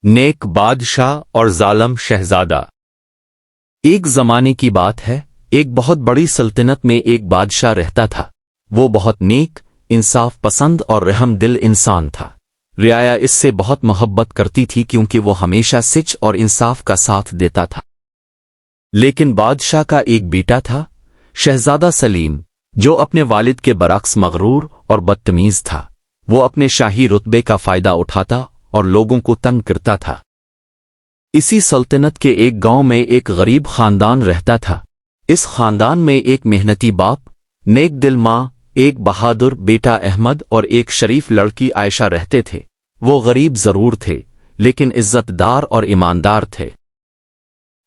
نیک بادشاہ اور ظالم شہزادہ۔ ایک زمانے کی بات ہے، ایک بہت بڑی سلطنت میں ایک بادشاہ رہتا تھا۔ وہ بہت نیک، انصاف پسند اور رحم دل انسان تھا۔ رعایا اس سے بہت محبت کرتی تھی کیونکہ وہ ہمیشہ سچ اور انصاف کا ساتھ دیتا تھا۔ لیکن بادشاہ کا ایک بیٹا تھا، شہزادہ سلیم، جو اپنے والد کے برعکس مغرور اور بدتمیز تھا۔ وہ اپنے شاہی رتبے کا فائدہ اٹھاتا اور لوگوں کو تنگ کرتا تھا۔ اسی سلطنت کے ایک گاؤں میں ایک غریب خاندان رہتا تھا۔ اس خاندان میں ایک محنتی باپ، نیک دل ماں، ایک بہادر بیٹا احمد اور ایک شریف لڑکی عائشہ رہتے تھے۔ وہ غریب ضرور تھے لیکن عزت دار اور ایماندار تھے۔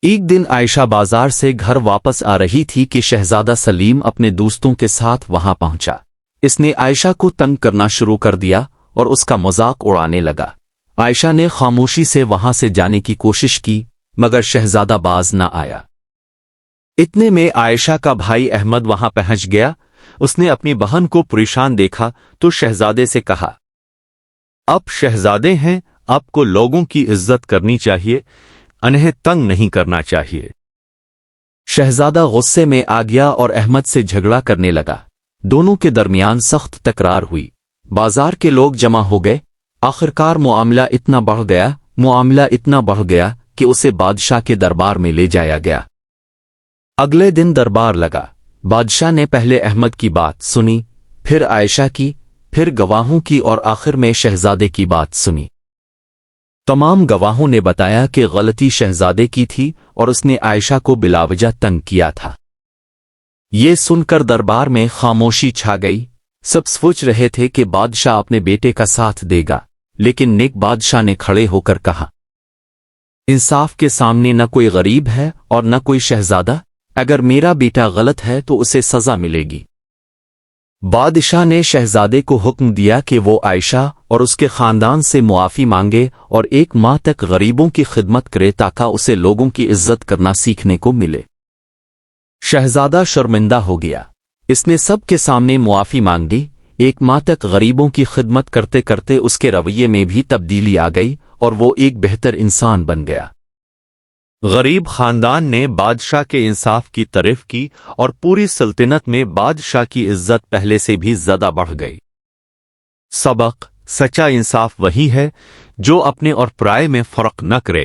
ایک دن عائشہ بازار سے گھر واپس آ رہی تھی کہ شہزادہ سلیم اپنے دوستوں کے ساتھ وہاں پہنچا۔ اس نے عائشہ کو تنگ کرنا شروع کر دیا اور اس کا مذاق اڑانے لگا۔ عائشہ نے خاموشی سے وہاں سے جانے کی کوشش کی مگر شہزادہ باز نہ آیا۔ اتنے میں عائشہ کا بھائی احمد وہاں پہنچ گیا۔ اس نے اپنی بہن کو پریشان دیکھا تو شہزادے سے کہا، آپ شہزادے ہیں، آپ کو لوگوں کی عزت کرنی چاہیے، انہیں تنگ نہیں کرنا چاہیے۔ شہزادہ غصے میں آ گیا اور احمد سے جھگڑا کرنے لگا۔ دونوں کے درمیان سخت تکرار ہوئی۔ بازار کے لوگ جمع ہو گئے۔ آخرکار معاملہ اتنا بڑھ گیا کہ اسے بادشاہ کے دربار میں لے جایا گیا۔ اگلے دن دربار لگا۔ بادشاہ نے پہلے احمد کی بات سنی، پھر عائشہ کی، پھر گواہوں کی اور آخر میں شہزادے کی بات سنی۔ تمام گواہوں نے بتایا کہ غلطی شہزادے کی تھی اور اس نے عائشہ کو بلاوجہ تنگ کیا تھا۔ یہ سن کر دربار میں خاموشی چھا گئی۔ سب سوچ رہے تھے کہ بادشاہ اپنے بیٹے کا ساتھ دے گا، لیکن نیک بادشاہ نے کھڑے ہو کر کہا، انصاف کے سامنے نہ کوئی غریب ہے اور نہ کوئی شہزادہ۔ اگر میرا بیٹا غلط ہے تو اسے سزا ملے گی۔ بادشاہ نے شہزادے کو حکم دیا کہ وہ عائشہ اور اس کے خاندان سے معافی مانگے اور 1 ماہ تک غریبوں کی خدمت کرے تاکہ اسے لوگوں کی عزت کرنا سیکھنے کو ملے۔ شہزادہ شرمندہ ہو گیا۔ اس نے سب کے سامنے معافی مانگ لی۔ 1 ماہ تک غریبوں کی خدمت کرتے کرتے اس کے رویے میں بھی تبدیلی آ گئی اور وہ ایک بہتر انسان بن گیا۔ غریب خاندان نے بادشاہ کے انصاف کی تعریف کی اور پوری سلطنت میں بادشاہ کی عزت پہلے سے بھی زیادہ بڑھ گئی۔ سبق: سچا انصاف وہی ہے جو اپنے اور پرائے میں فرق نہ کرے۔